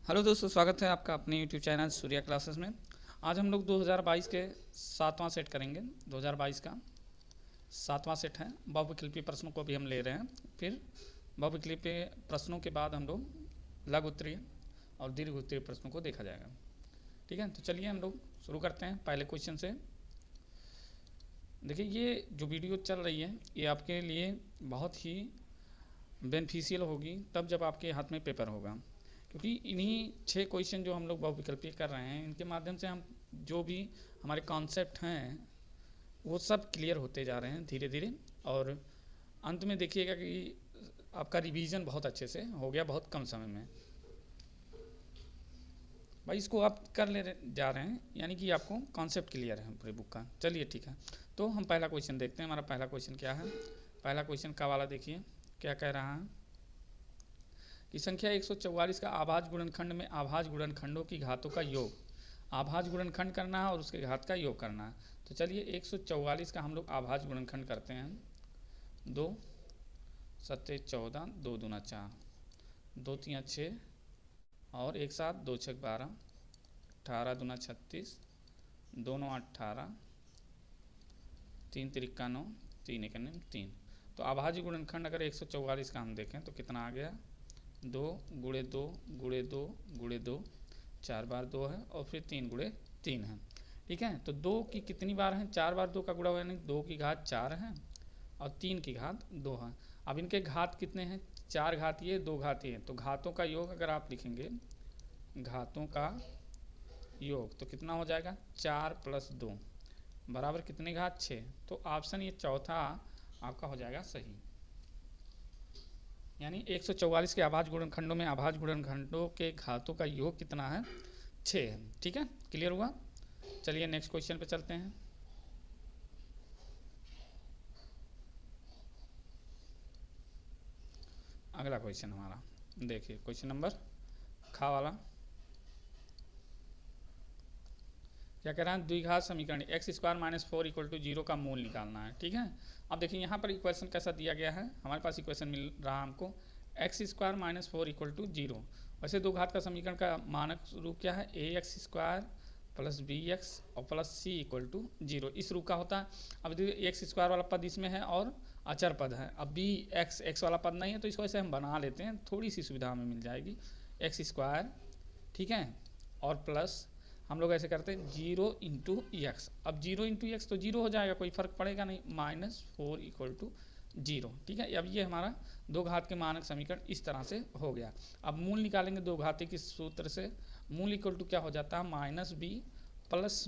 Hello दोस्तों, स्वागत है आपका अपने यूट्यूब चैनल सूर्या क्लासेस में। आज हम लोग 2022 के 7वां सेट करेंगे। 2022 का 7वां सेट है। बहुविकल्पीय प्रश्नों को भी हम ले रहे हैं। फिर बहुविकल्पीय प्रश्नों के बाद हम लोग लघु उत्तरीय और दीर्घ उत्तरीय प्रश्नों को देखा जाएगा। ठीक है, तो चलिए हम लोग शुरू करते हैं पहले क्वेश्चन से। देखिए, ये जो वीडियो चल रही है ये आपके लिए बहुत ही बेनिफिशियल होगी तब जब आपके हाथ में पेपर होगा, क्योंकि इन्हीं 6 क्वेश्चन जो हम लोग बहुविकल्पीय कर रहे हैं इनके माध्यम से हम जो भी हमारे कॉन्सेप्ट हैं वो सब क्लियर होते जा रहे हैं धीरे धीरे। और अंत में देखिएगा कि आपका रिवीजन बहुत अच्छे से हो गया बहुत कम समय में। भाई इसको आप कर ले जा रहे हैं, यानी कि आपको कॉन्सेप्ट क्लियर है पूरे बुक का। चलिए ठीक है, तो हम पहला क्वेश्चन देखते हैं। हमारा पहला क्वेश्चन क्या है? पहला क्वेश्चन का वाला देखिए क्या कह रहा है कि संख्या 144 का आभाज्य गुणनखंड में आभाज्य गुणनखंडों की घातों का योग, आभाज्य गुणनखंड करना है और उसके घात का योग करना है। तो चलिए 144 का हम लोग आभाज्य गुणनखंड करते हैं। 2 7 14, 2 दूना 4, 2 3 6 और एक साथ 2 6 12, 18 दूना 36, 2 9 18, 3 3 9, 3 1 3। तो आभाज्य गुणनखंड अगर 144 का हम देखें तो कितना आ गया? 2 गुणे 2 गुणे 2 गुणे 2, 4 बार 2 है और फिर 3 गुणे 3 है। ठीक है, तो 2 की कितनी बार है? 4 बार 2 का गुणा हुआ, यानी 2 की घात 4 है और 3 की घात 2 है। अब इनके घात कितने हैं? 4 घात ये, 2 घात ये। तो घातों का योग अगर आप लिखेंगे, घातों का योग तो कितना हो जाएगा? 4 + 2 बराबर कितने घात? 6। तो ऑप्शन ये चौथा आपका हो जाएगा सही। यानी 144 के आभाज्य गुणनखंडों में आभाज्य गुणनखंडों के घातों का योग कितना है? 6 है। ठीक है, क्लियर हुआ? चलिए नेक्स्ट क्वेश्चन पे चलते हैं। अगला क्वेश्चन हमारा देखिए, क्वेश्चन नंबर खा वाला क्या कह रहा है? द्विघात समीकरण x² - 4 = 0 का मूल निकालना है। ठीक है, अब देखिए यहाँ पर इक्वेशन कैसा दिया गया है। हमारे पास इक्वेशन मिल रहा है हमको x² - 4 = 0। वैसे दो घात का समीकरण का मानक रूप क्या है? ax² + bx और +c = 0 इस रूप का होता है। अब देखिए x² वाला पद इसमें है और अचर पद है। अब x वाला पद नहीं है तो इसको ऐसे हम बना लेते हैं, थोड़ी सी सुविधा हमें मिल जाएगी। x², ठीक है, और प्लस हम लोग ऐसे करते हैं 0 × x। अब 0 × x तो 0 हो जाएगा, कोई फर्क पड़ेगा नहीं। -4 = 0। ठीक है, अब ये हमारा दो घात के मानक समीकरण इस तरह से हो गया। अब मूल निकालेंगे दो घाती के सूत्र से। मूल इक्वल टू क्या हो जाता है? -b ±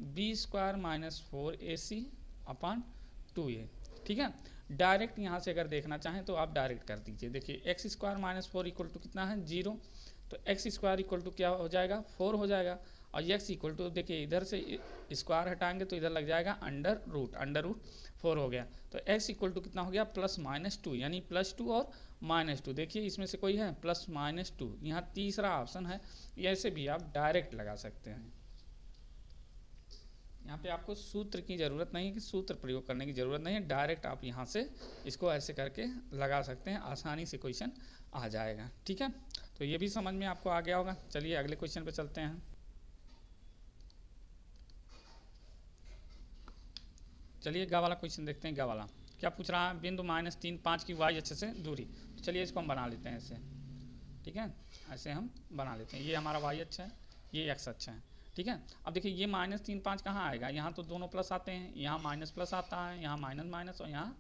√b² - 4ac/2a। ठीक है, डायरेक्ट यहाँ से अगर देखना चाहें तो आप डायरेक्ट कर दीजिए। देखिए x² - 4 = कितना है? 0। तो x² = क्या हो जाएगा? 4 हो जाएगा। और x = देखिए इधर से स्क्वायर हटाएंगे तो इधर लग जाएगा √4 हो गया। तो x = कितना हो गया? +-2, यानी +2 और -2। देखिए इसमें से कोई है +-2, यहाँ तीसरा ऑप्शन है। ऐसे भी आप डायरेक्ट लगा सकते हैं। यहाँ पे आपको सूत्र की ज़रूरत नहीं है, कि सूत्र प्रयोग करने की ज़रूरत नहीं है। डायरेक्ट आप यहाँ से इसको ऐसे करके लगा सकते हैं, आसानी से क्वेश्चन आ जाएगा। ठीक है, तो ये भी समझ में आपको आ गया होगा। चलिए अगले क्वेश्चन पे चलते हैं। चलिए गा वाला क्वेश्चन देखते हैं। गा वाला क्या पूछ रहा है? बिंदु -3 5 की y अक्ष से दूरी। तो चलिए इसको हम बना लेते हैं ऐसे। ठीक है, ऐसे हम बना लेते हैं। ये हमारा y अक्ष है, ये x अक्ष है। ठीक है, अब देखिए ये -3 5 कहाँ आएगा? यहाँ तो दोनों प्लस आते हैं, यहाँ माइनस प्लस आता है, यहाँ माइनस और यहाँ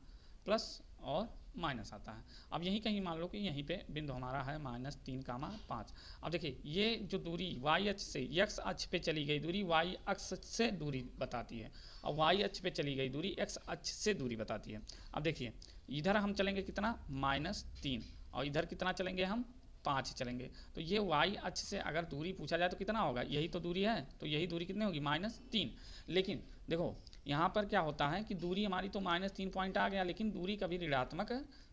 प्लस और माइनस आता है। अब यहीं कहीं मान लो कि यहीं पे बिंदु हमारा है -3, 5। अब देखिए ये जो दूरी y अक्ष से x अक्ष पे चली गई दूरी y अक्ष से दूरी बताती है, और y अक्ष पे चली गई दूरी x अक्ष से दूरी बताती है। अब देखिए इधर हम चलेंगे कितना? -3, और इधर कितना चलेंगे हम? 5 चलेंगे। तो ये y अक्ष से अगर दूरी पूछा जाए तो कितना होगा? यही तो दूरी है, तो यही दूरी कितनी होगी? -3। लेकिन देखो यहाँ पर क्या होता है कि दूरी हमारी तो -3 पॉइंट आ गया, लेकिन दूरी कभी ऋणात्मक,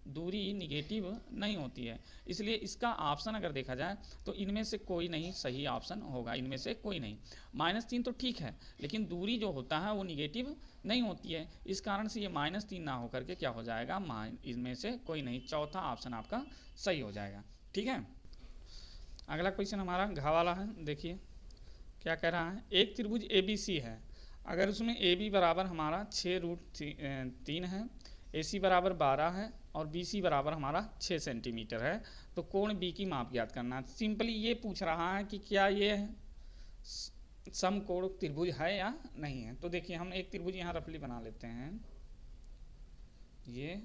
दूरी निगेटिव नहीं होती है। इसलिए इसका ऑप्शन अगर देखा जाए तो इनमें से कोई नहीं सही ऑप्शन होगा, इनमें से कोई नहीं। -3 तो ठीक है, लेकिन दूरी जो होता है वो निगेटिव नहीं होती है, इस कारण से ये -3 ना होकर के क्या हो जाएगा? इनमें से कोई नहीं, चौथा ऑप्शन आपका सही हो जाएगा। ठीक है। अगला क्वेश्चन हमारा घ वाला है। देखिए क्या कह रहा है, एक त्रिभुज ए बी सी है, अगर उसमें ए बी बराबर हमारा 6√3 है, ए सी बराबर 12 है और बी सी बराबर हमारा 6 सेंटीमीटर है, तो कोण बी की माप ज्ञात करना है। सिंपली ये पूछ रहा है कि क्या ये समकोण त्रिभुज है या नहीं है। तो देखिए हम एक त्रिभुज यहाँ रफली बना लेते हैं। ये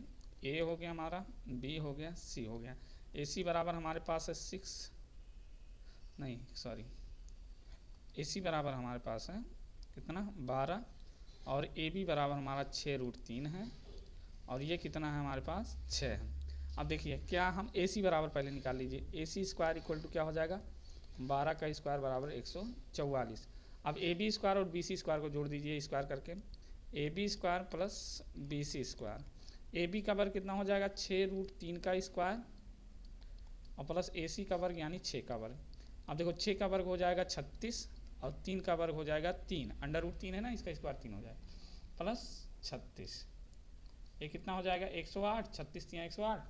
ए हो गया हमारा, बी हो गया, सी हो गया। ए सी बराबर हमारे पास है 6, नहीं सॉरी, ए सी बराबर हमारे पास है कितना 12 और ए बी बराबर हमारा 6√3 है और ये कितना है हमारे पास 6 है। अब देखिए क्या हम ए सी बराबर पहले निकाल लीजिए, A C square equal to क्या हो जाएगा 12 का स्क्वायर बराबर 144। अब ए बी स्क्वायर और बी सी स्क्वायर को जोड़ दीजिए स्क्वायर करके, A B square plus B C square, A B का वर्ग कितना हो जाएगा 6√3 का स्क्वायर और प्लस ए सी का वर्ग यानी 6 का वर्ग। अब देखो 6 का वर्ग हो जाएगा 36 और 3 का वर्ग हो जाएगा 3, √3 है ना, इसका स्क्वायर 3 हो जाएगा प्लस 36, ये कितना हो जाएगा 108, 36 3 108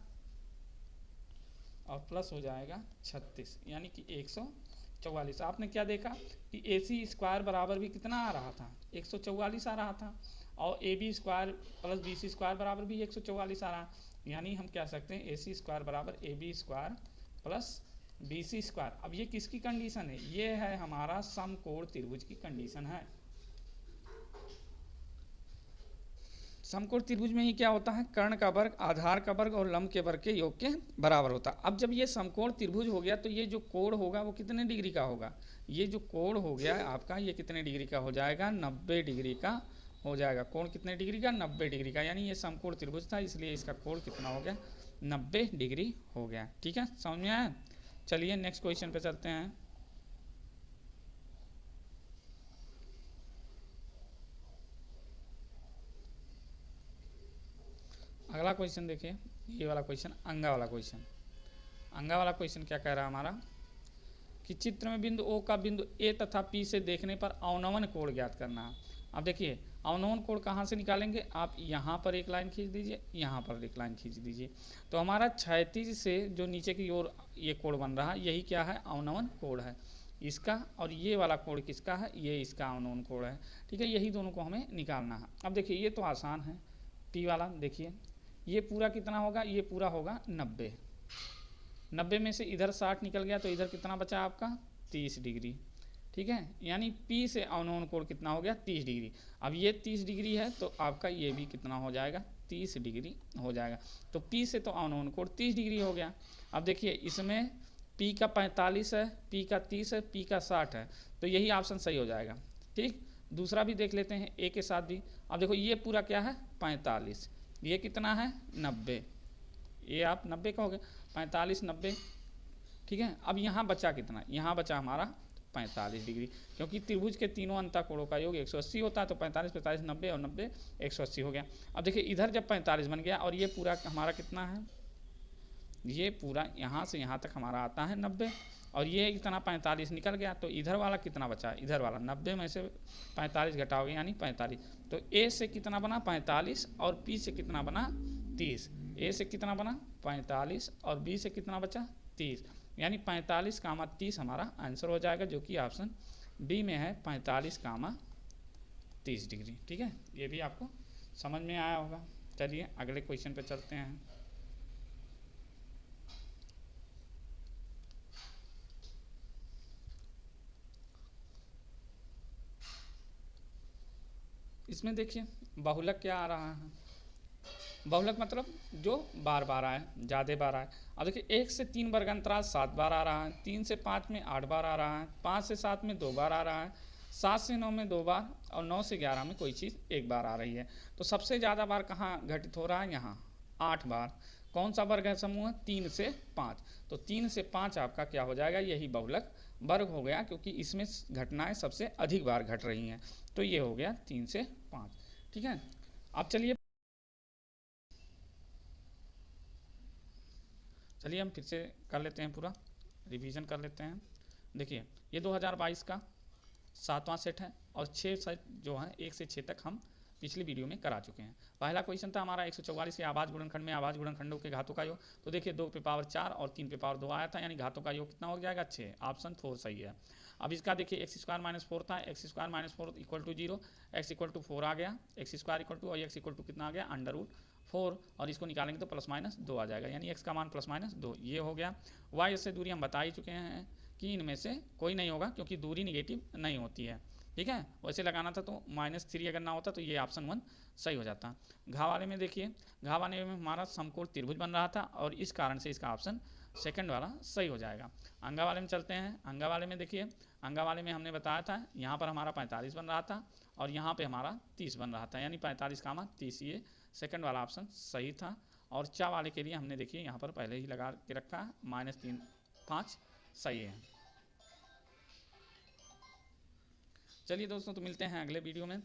और प्लस हो जाएगा 36 यानी कि 144। आपने क्या देखा कि ए सी स्क्वायर बराबर भी कितना आ रहा था 144 आ रहा था और A B square plus B C square बराबर भी 144 आ रहा, यानी हम कह सकते हैं ए सी स्क्वायर बराबर A B square plus B C square. अब ये किसकी कंडीशन है, ये है हमारा समकोण त्रिभुज की कंडीशन है। समकोण त्रिभुज में ही क्या होता है, कर्ण का वर्ग, आधार का वर्ग और लंब के वर्ग के योग के बराबर होता है। अब जब ये समकोण त्रिभुज हो गया तो ये जो कोण होगा वो कितने डिग्री का होगा, ये जो कोण हो गया आपका ये कितने डिग्री का हो जाएगा 90 डिग्री का हो जाएगा। कोण कितने डिग्री का 90 डिग्री का, यानी ये समकोण त्रिभुज था इसलिए इसका कोण कितना हो गया 90 डिग्री हो गया। ठीक है, समझ में आया। चलिए नेक्स्ट क्वेश्चन पे चलते हैं। अगला क्वेश्चन देखिए, ये वाला क्वेश्चन अंगा वाला क्वेश्चन। अंगा वाला क्वेश्चन क्या कह रहा है हमारा कि चित्र में बिंदु ओ का बिंदु ए तथा पी से देखने पर अवनमन कोण ज्ञात करना है। अब देखिए अवनमन कोण कहाँ से निकालेंगे, आप यहाँ पर एक लाइन खींच दीजिए, यहाँ पर एक लाइन खींच दीजिए, तो हमारा क्षैतिज से जो नीचे की ओर ये कोण बन रहा है यही क्या है अवनमन कोण है इसका, और ये वाला कोण किसका है, ये इसका अवनमन कोण है। ठीक है, यही दोनों को हमें निकालना है। अब देखिए ये तो आसान है, पी वाला देखिए ये पूरा कितना होगा, ये पूरा होगा 90, 90 में से इधर 60 निकल गया तो इधर कितना बचा आपका 30 डिग्री। ठीक है, यानी P से अवनमन कोण कितना हो गया 30 डिग्री। अब ये 30 डिग्री है तो आपका ये भी कितना हो जाएगा 30 डिग्री हो जाएगा। तो P से तो अवनमन कोण 30 डिग्री हो गया। अब देखिए इसमें P का 45 है, P का 30 है, P का 60 है, तो यही ऑप्शन सही हो जाएगा। ठीक, दूसरा भी देख लेते हैं A के साथ भी। अब देखो ये पूरा क्या है 45, ये कितना है 90, ये आप 90 कहोगे 45 90। ठीक है, अब यहाँ बचा कितना, यहाँ बचा हमारा 45 डिग्री, क्योंकि त्रिभुज के तीनों अंतःकोणों का योग 180 होता है, तो 45 45 90 और 90 180 हो गया। अब देखिए इधर जब 45 बन गया और ये पूरा हमारा कितना है, ये पूरा यहाँ से यहाँ तक हमारा आता है 90 और ये इतना 45 निकल गया, तो इधर वाला कितना बचा, इधर वाला 90 में से 45 घटाओगे यानी 45, तो ए से कितना बना 45 और पी से कितना बना 30, ए से कितना बना 45 और बी से कितना बचा 30, यानी 45 कामा 30 हमारा आंसर हो जाएगा, जो कि ऑप्शन बी में है 45 कामा 30 डिग्री। ठीक है, ये भी आपको समझ में आया होगा। चलिए अगले क्वेश्चन पे चलते हैं। इसमें देखिए बहुलक क्या आ रहा है, बहुलक मतलब जो बार बार आए, ज़्यादा बार आए। अब देखिए 1 से 3 वर्ग अंतराल 7 बार आ रहा है, 3 से 5 में 8 बार आ रहा है, 5 से 7 में 2 बार आ रहा है, 7 से 9 में 2 बार और 9 से 11 में कोई चीज़ 1 बार आ रही है। तो सबसे ज़्यादा बार कहाँ घटित हो रहा है, यहाँ 8 बार। कौन सा वर्ग है समूह, 3 से 5, तो 3 से 5 आपका क्या हो जाएगा, यही बहुलक वर्ग हो गया, क्योंकि इसमें घटनाएं सबसे अधिक बार घट रही हैं, तो ये हो गया 3 से 5। ठीक है, अब चलिए हम फिर से कर लेते हैं, पूरा रिवीजन कर लेते हैं। देखिए ये 2022 का 7वां सेट है और 6 सेट जो है 1 से 6 तक हम पिछली वीडियो में करा चुके हैं। पहला क्वेश्चन था हमारा 144 के आवाज गुणनखंड में आवाज गुणनखंडों के घातों का योग। तो देखिए 2 पे पावर 4 और 3 पे पावर 2 आया था, यानी घातों का योग कितना हो जाएगा 6। ऑप्शन 4 सही है। अब इसका देखिए एक्स स्क्वायर माइनस 4 था, X square minus 4 equal to 0, X equal to 4 आ गया, एक्स स्क्वायर इक्वल टू और एक्स इक्वल टू कितना आ गया अंडर रूट 4, और इसको निकालेंगे तो प्लस माइनस 2 आ जाएगा, यानी एक्स का मान प्लस माइनस 2 ये हो गया। वाई से दूरी हम बता ही चुके हैं कि इनमें से कोई नहीं होगा क्योंकि दूरी निगेटिव नहीं होती है, ठीक है। वैसे लगाना था तो -3 अगर ना होता तो ये ऑप्शन 1 सही हो जाता। घा वाले में देखिए, घा वाले में हमारा समकोण त्रिभुज बन रहा था और इस कारण से इसका ऑप्शन सेकंड वाला सही हो जाएगा। अंगा वाले में चलते हैं। अंगा वाले में देखिए, अंगा वाले में हमने बताया था यहाँ पर हमारा 45 बन रहा था और यहाँ पे हमारा 30 बन रहा था, यानी 45 का मान 30, ये सेकंड वाला ऑप्शन सही था। और चा वाले के लिए हमने देखिए यहाँ पर पहले ही लगा के रखा है -3 5 सही है। चलिए दोस्तों, तो मिलते हैं अगले वीडियो में,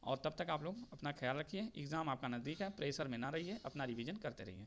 और तब तक आप लोग अपना ख्याल रखिए। एग्ज़ाम आपका नज़दीक है, प्रेशर में ना रहिए, अपना रिवीजन करते रहिए।